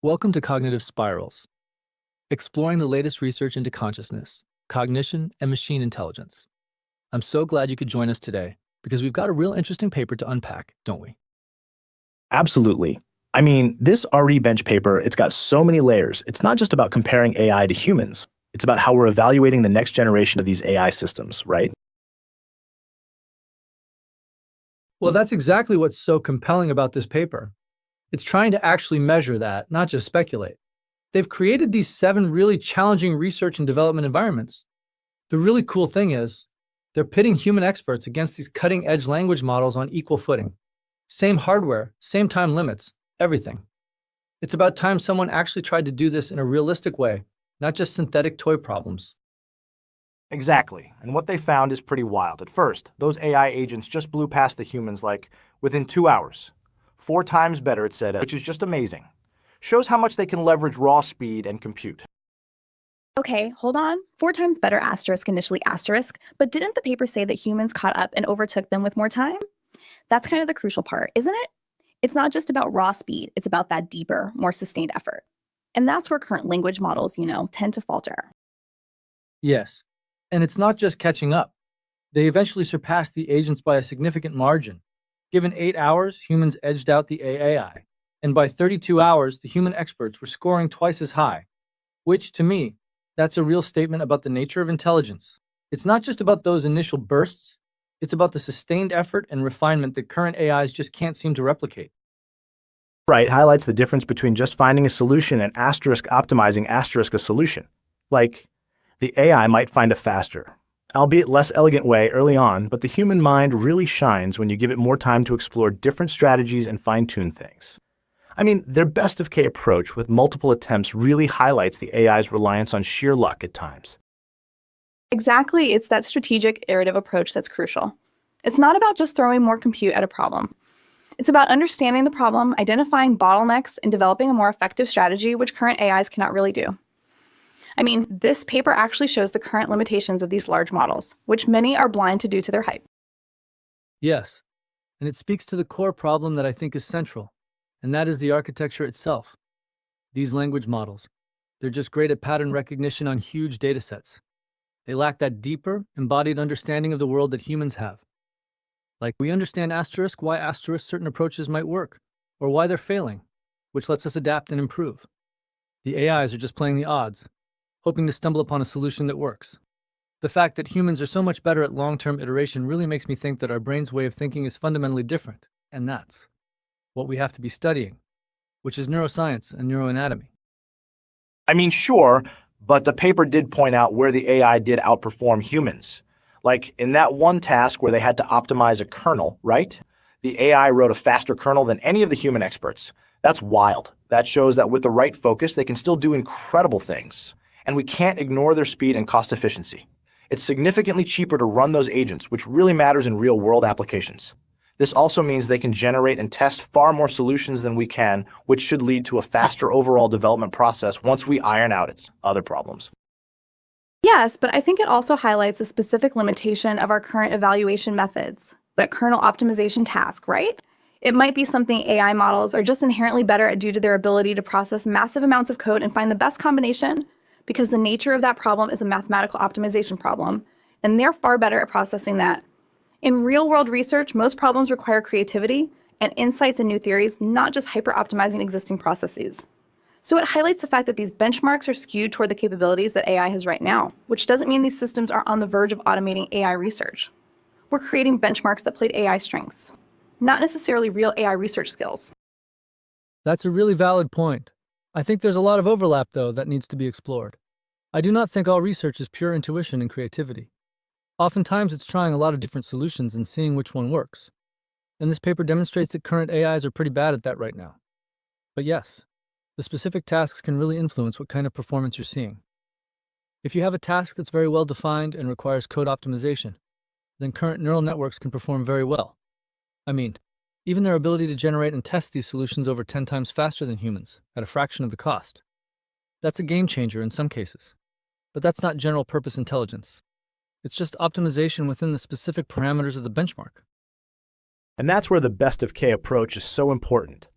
Welcome to Cognitive Spirals, exploring the latest research into consciousness, cognition, and machine intelligence. I'm so glad you could join us today because we've got a real interesting paper to unpack, don't we? Absolutely. This RE bench paper, it's got so many layers. It's not just about comparing AI to humans. It's about how we're evaluating the next generation of these AI systems, right? Well, that's exactly what's so compelling about this paper. It's trying to actually measure that, not just speculate. They've created these 7 really challenging research and development environments. The really cool thing is, they're pitting human experts against these cutting-edge language models on equal footing. Same hardware, same time limits, everything. It's about time someone actually tried to do this in a realistic way, not just synthetic toy problems. Exactly. And what they found is pretty wild. At first, those AI agents just blew past the humans within 2 hours. 4 times better, it said, which is just amazing. Shows how much they can leverage raw speed and compute. Okay, hold on. 4 times better asterisk initially asterisk, but didn't the paper say that humans caught up and overtook them with more time? That's kind of the crucial part, isn't it? It's not just about raw speed, it's about that deeper, more sustained effort. And that's where current language models, tend to falter. Yes, and it's not just catching up. They eventually surpassed the agents by a significant margin. Given 8 hours, humans edged out the AI, and by 32 hours, the human experts were scoring twice as high, which, to me, that's a real statement about the nature of intelligence. It's not just about those initial bursts, it's about the sustained effort and refinement that current AIs just can't seem to replicate. Right, highlights the difference between just finding a solution and asterisk optimizing asterisk a solution. Like, the AI might find a faster, albeit less elegant way early on, but the human mind really shines when you give it more time to explore different strategies and fine-tune things. Their best of K approach with multiple attempts really highlights the AI's reliance on sheer luck at times. Exactly, it's that strategic, iterative approach that's crucial. It's not about just throwing more compute at a problem. It's about understanding the problem, identifying bottlenecks, and developing a more effective strategy, which current AIs cannot really do. This paper actually shows the current limitations of these large models, which many are blind to due to their hype. Yes, and it speaks to the core problem that I think is central, and that is the architecture itself. These language models, they're just great at pattern recognition on huge datasets. They lack that deeper, embodied understanding of the world that humans have. Like, we understand why certain approaches might work, or why they're failing, which lets us adapt and improve. The AIs are just playing the odds, hoping to stumble upon a solution that works. The fact that humans are so much better at long-term iteration really makes me think that our brain's way of thinking is fundamentally different, and that's what we have to be studying, which is neuroscience and neuroanatomy. Sure, but the paper did point out where the AI did outperform humans. Like in that one task where they had to optimize a kernel, right? The AI wrote a faster kernel than any of the human experts. That's wild. That shows that with the right focus, they can still do incredible things. And we can't ignore their speed and cost efficiency. It's significantly cheaper to run those agents, which really matters in real-world applications. This also means they can generate and test far more solutions than we can, which should lead to a faster overall development process once we iron out its other problems. Yes, but I think it also highlights a specific limitation of our current evaluation methods, that kernel optimization task, right? It might be something AI models are just inherently better at due to their ability to process massive amounts of code and find the best combination, because the nature of that problem is a mathematical optimization problem, and they're far better at processing that. In real-world research, most problems require creativity and insights and new theories, not just hyper-optimizing existing processes. So it highlights the fact that these benchmarks are skewed toward the capabilities that AI has right now, which doesn't mean these systems are on the verge of automating AI research. We're creating benchmarks that plate AI strengths, not necessarily real AI research skills. That's a really valid point. I think there's a lot of overlap, though, that needs to be explored. I do not think all research is pure intuition and creativity. Oftentimes, it's trying a lot of different solutions and seeing which one works. And this paper demonstrates that current AIs are pretty bad at that right now. But yes, the specific tasks can really influence what kind of performance you're seeing. If you have a task that's very well defined and requires code optimization, then current neural networks can perform very well. Even their ability to generate and test these solutions over 10 times faster than humans, at a fraction of the cost. That's a game changer in some cases. But that's not general purpose intelligence. It's just optimization within the specific parameters of the benchmark. And that's where the best of K approach is so important.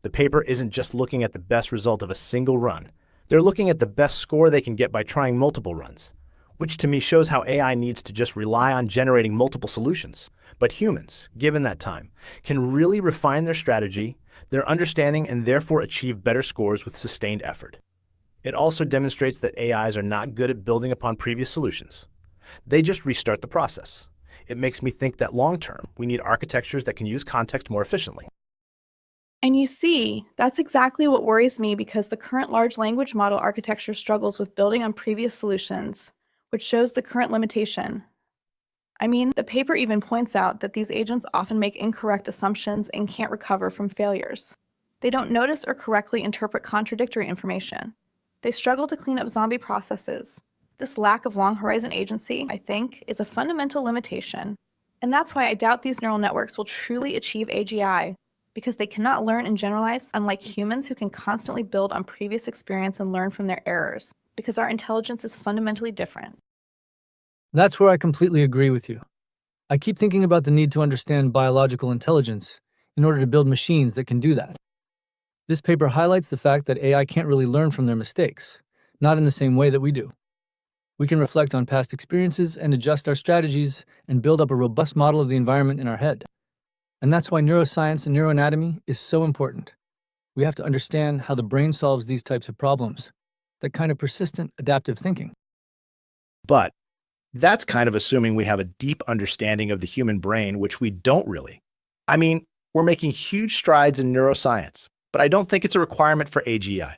The paper isn't just looking at the best result of a single run. They're looking at the best score they can get by trying multiple runs, which to me shows how AI needs to just rely on generating multiple solutions. But humans, given that time, can really refine their strategy, their understanding, and therefore achieve better scores with sustained effort. It also demonstrates that AIs are not good at building upon previous solutions. They just restart the process. It makes me think that long-term, we need architectures that can use context more efficiently. And you see, that's exactly what worries me because the current large language model architecture struggles with building on previous solutions, which shows the current limitation. I mean, the paper even points out that these agents often make incorrect assumptions and can't recover from failures. They don't notice or correctly interpret contradictory information. They struggle to clean up zombie processes. This lack of long horizon agency, I think, is a fundamental limitation. And that's why I doubt these neural networks will truly achieve AGI, because they cannot learn and generalize, unlike humans who can constantly build on previous experience and learn from their errors, because our intelligence is fundamentally different. That's where I completely agree with you. I keep thinking about the need to understand biological intelligence in order to build machines that can do that. This paper highlights the fact that AI can't really learn from their mistakes, not in the same way that we do. We can reflect on past experiences and adjust our strategies and build up a robust model of the environment in our head. And that's why neuroscience and neuroanatomy is so important. We have to understand how the brain solves these types of problems, that kind of persistent adaptive thinking. But that's kind of assuming we have a deep understanding of the human brain, which we don't really. I mean, we're making huge strides in neuroscience, but I don't think it's a requirement for AGI.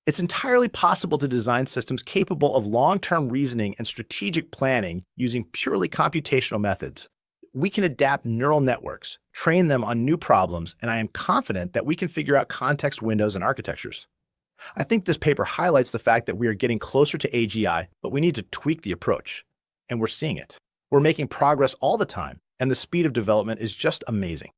It's entirely possible to design systems capable of long-term reasoning and strategic planning using purely computational methods. We can adapt neural networks, train them on new problems, and I am confident that we can figure out context windows and architectures. I think this paper highlights the fact that we are getting closer to AGI, but we need to tweak the approach. And we're seeing it. We're making progress all the time, and the speed of development is just amazing.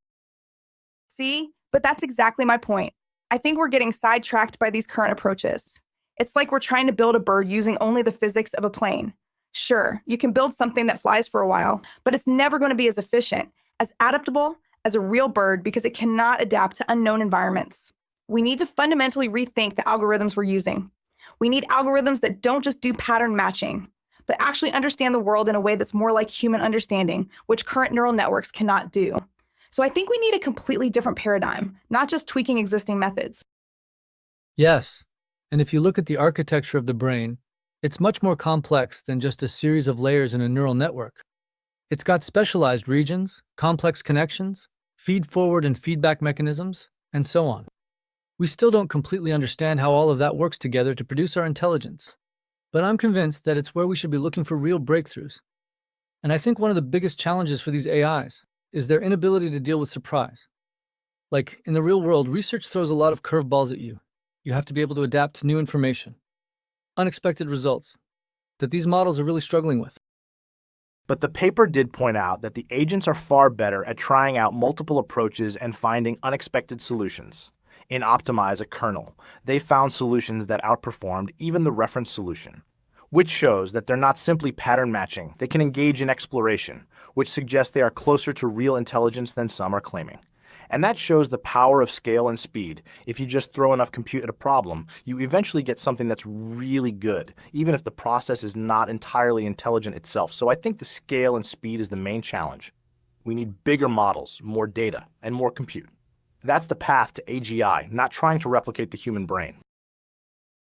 See? But that's exactly my point. I think we're getting sidetracked by these current approaches. It's like we're trying to build a bird using only the physics of a plane. Sure, you can build something that flies for a while, but it's never going to be as efficient, as adaptable as a real bird because it cannot adapt to unknown environments. We need to fundamentally rethink the algorithms we're using. We need algorithms that don't just do pattern matching, but actually understand the world in a way that's more like human understanding, which current neural networks cannot do. So I think we need a completely different paradigm, not just tweaking existing methods. Yes, and if you look at the architecture of the brain, it's much more complex than just a series of layers in a neural network. It's got specialized regions, complex connections, feed-forward and feedback mechanisms, and so on. We still don't completely understand how all of that works together to produce our intelligence, but I'm convinced that it's where we should be looking for real breakthroughs. And I think one of the biggest challenges for these AIs is their inability to deal with surprise. Like, in the real world, research throws a lot of curveballs at you. You have to be able to adapt to new information, unexpected results, that these models are really struggling with. But the paper did point out that the agents are far better at trying out multiple approaches and finding unexpected solutions. In Optimize a kernel, they found solutions that outperformed even the reference solution, which shows that they're not simply pattern matching. They can engage in exploration, which suggests they are closer to real intelligence than some are claiming. And that shows the power of scale and speed. If you just throw enough compute at a problem, you eventually get something that's really good, even if the process is not entirely intelligent itself. So I think the scale and speed is the main challenge. We need bigger models, more data, and more compute. That's the path to AGI, not trying to replicate the human brain.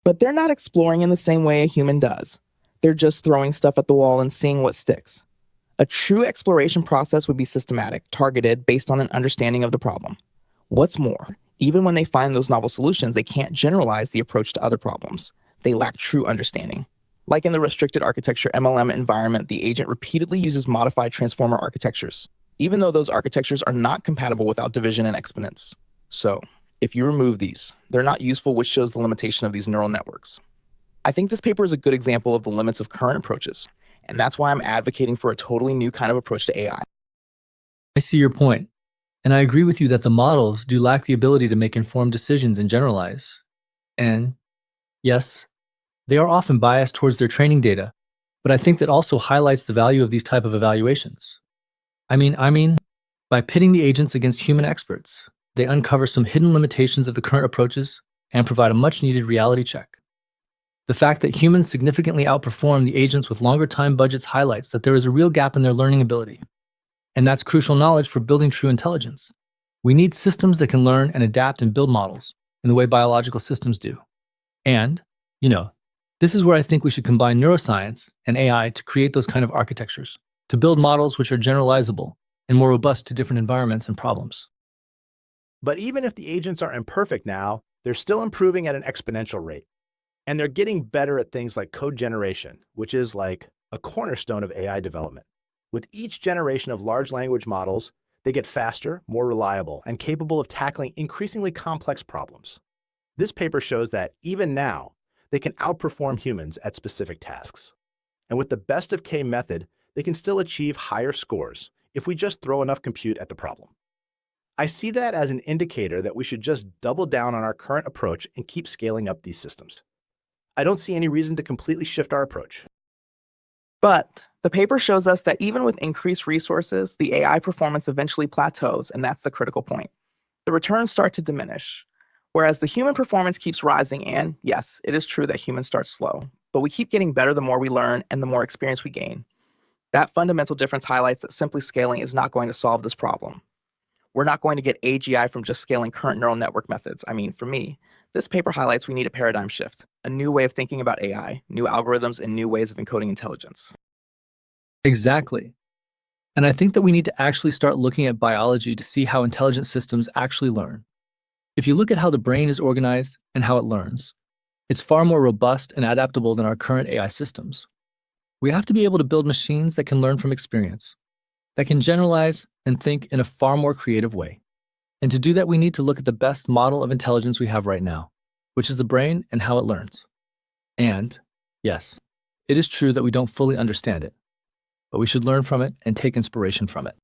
But they're not exploring in the same way a human does. They're just throwing stuff at the wall and seeing what sticks. A true exploration process would be systematic, targeted, based on an understanding of the problem. What's more, even when they find those novel solutions, they can't generalize the approach to other problems. They lack true understanding. Like in the restricted architecture MLM environment, the agent repeatedly uses modified transformer architectures, even though those architectures are not compatible without division and exponents. So, if you remove these, they're not useful, which shows the limitation of these neural networks. I think this paper is a good example of the limits of current approaches, and that's why I'm advocating for a totally new kind of approach to AI. I see your point, and I agree with you that the models do lack the ability to make informed decisions and generalize. And, yes, they are often biased towards their training data, but I think that also highlights the value of these type of evaluations. I mean, by pitting the agents against human experts, they uncover some hidden limitations of the current approaches and provide a much-needed reality check. The fact that humans significantly outperform the agents with longer time budgets highlights that there is a real gap in their learning ability. And that's crucial knowledge for building true intelligence. We need systems that can learn and adapt and build models in the way biological systems do. And, this is where I think we should combine neuroscience and AI to create those kind of architectures, to build models which are generalizable and more robust to different environments and problems. But even if the agents are imperfect now, they're still improving at an exponential rate. And they're getting better at things like code generation, which is like a cornerstone of AI development. With each generation of large language models, they get faster, more reliable, and capable of tackling increasingly complex problems. This paper shows that even now, they can outperform humans at specific tasks. And with the best of K method, they can still achieve higher scores if we just throw enough compute at the problem. I see that as an indicator that we should just double down on our current approach and keep scaling up these systems. I don't see any reason to completely shift our approach. But the paper shows us that even with increased resources, the AI performance eventually plateaus, and that's the critical point. The returns start to diminish, whereas the human performance keeps rising, and yes, it is true that humans start slow, but we keep getting better the more we learn and the more experience we gain. That fundamental difference highlights that simply scaling is not going to solve this problem. We're not going to get AGI from just scaling current neural network methods. For me, this paper highlights we need a paradigm shift, a new way of thinking about AI, new algorithms, and new ways of encoding intelligence. Exactly. And I think that we need to actually start looking at biology to see how intelligent systems actually learn. If you look at how the brain is organized and how it learns, it's far more robust and adaptable than our current AI systems. We have to be able to build machines that can learn from experience, that can generalize and think in a far more creative way. And to do that, we need to look at the best model of intelligence we have right now, which is the brain and how it learns. And, yes, it is true that we don't fully understand it, but we should learn from it and take inspiration from it.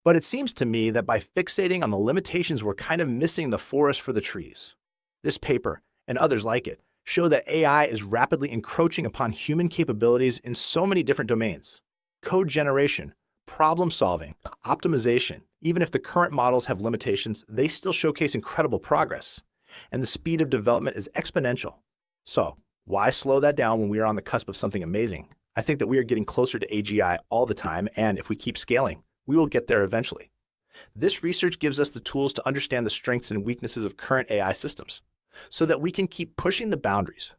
But it seems to me that by fixating on the limitations, we're kind of missing the forest for the trees. This paper, and others like it, show that AI is rapidly encroaching upon human capabilities in so many different domains. Code generation, problem solving, optimization. Even if the current models have limitations, they still showcase incredible progress. And the speed of development is exponential. So, why slow that down when we are on the cusp of something amazing? I think that we are getting closer to AGI all the time, and if we keep scaling, we will get there eventually. This research gives us the tools to understand the strengths and weaknesses of current AI systems, so that we can keep pushing the boundaries.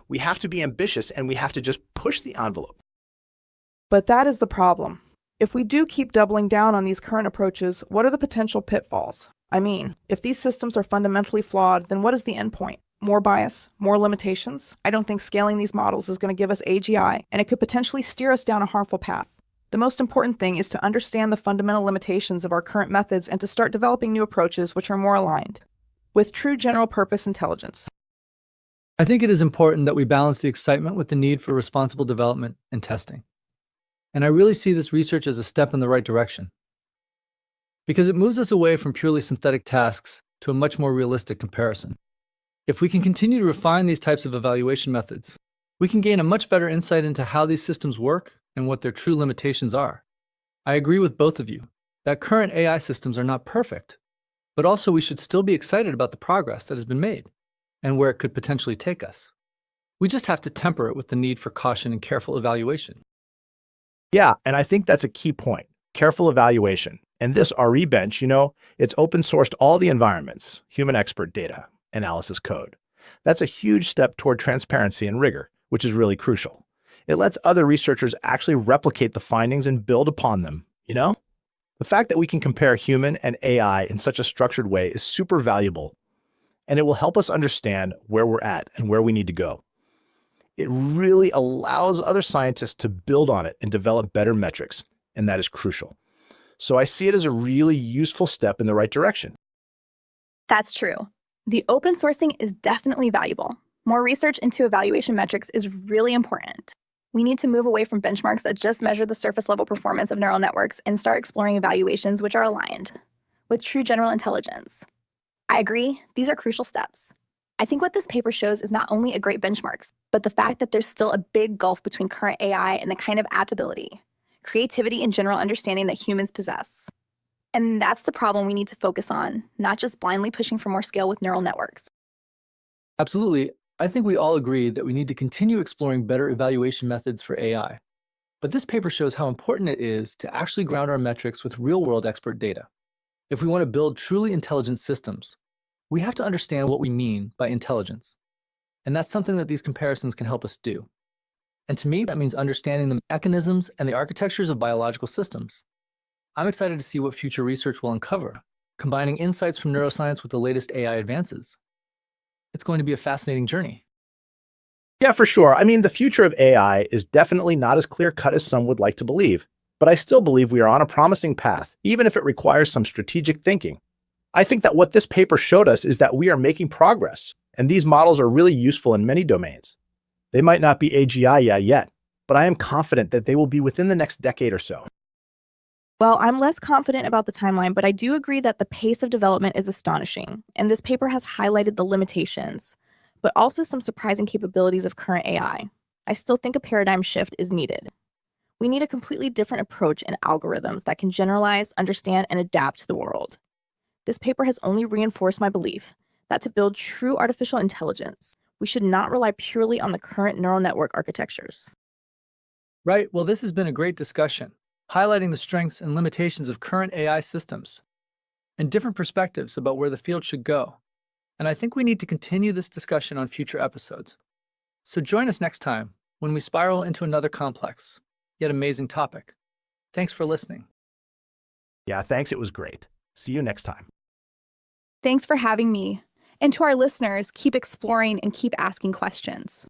We have to be ambitious, and we have to just push the envelope. But that is the problem. If we do keep doubling down on these current approaches, what are the potential pitfalls? If these systems are fundamentally flawed, then what is the endpoint? More bias, more limitations? I don't think scaling these models is going to give us AGI, and it could potentially steer us down a harmful path. The most important thing is to understand the fundamental limitations of our current methods and to start developing new approaches which are more aligned with true general purpose intelligence. I think it is important that we balance the excitement with the need for responsible development and testing. And I really see this research as a step in the right direction, because it moves us away from purely synthetic tasks to a much more realistic comparison. If we can continue to refine these types of evaluation methods, we can gain a much better insight into how these systems work and what their true limitations are. I agree with both of you that current AI systems are not perfect, but also we should still be excited about the progress that has been made and where it could potentially take us. We just have to temper it with the need for caution and careful evaluation. Yeah, and I think that's a key point. Careful evaluation. And this RE bench, it's open sourced all the environments, human expert data, analysis code. That's a huge step toward transparency and rigor, which is really crucial. It lets other researchers actually replicate the findings and build upon them, The fact that we can compare human and AI in such a structured way is super valuable, and it will help us understand where we're at and where we need to go. It really allows other scientists to build on it and develop better metrics, and that is crucial. So I see it as a really useful step in the right direction. That's true. The open sourcing is definitely valuable. More research into evaluation metrics is really important. We need to move away from benchmarks that just measure the surface level performance of neural networks and start exploring evaluations which are aligned with true general intelligence. I agree, these are crucial steps. I think what this paper shows is not only a great benchmarks, but the fact that there's still a big gulf between current AI and the kind of adaptability, creativity, and general understanding that humans possess. And that's the problem we need to focus on, not just blindly pushing for more scale with neural networks. Absolutely. I think we all agree that we need to continue exploring better evaluation methods for AI. But this paper shows how important it is to actually ground our metrics with real-world expert data. If we want to build truly intelligent systems, we have to understand what we mean by intelligence. And that's something that these comparisons can help us do. And to me, that means understanding the mechanisms and the architectures of biological systems. I'm excited to see what future research will uncover, combining insights from neuroscience with the latest AI advances. It's going to be a fascinating journey. Yeah, for sure. I mean, the future of AI is definitely not as clear-cut as some would like to believe, but I still believe we are on a promising path, even if it requires some strategic thinking. I think that what this paper showed us is that we are making progress, and these models are really useful in many domains. They might not be AGI yet, but I am confident that they will be within the next decade or so. Well, I'm less confident about the timeline, but I do agree that the pace of development is astonishing, and this paper has highlighted the limitations, but also some surprising capabilities of current AI. I still think a paradigm shift is needed. We need a completely different approach and algorithms that can generalize, understand, and adapt to the world. This paper has only reinforced my belief that to build true artificial intelligence, we should not rely purely on the current neural network architectures. Right, well, this has been a great discussion, highlighting the strengths and limitations of current AI systems and different perspectives about where the field should go. And I think we need to continue this discussion on future episodes. So join us next time when we spiral into another complex, yet amazing topic. Thanks for listening. Yeah, thanks. It was great. See you next time. Thanks for having me. And to our listeners, keep exploring and keep asking questions.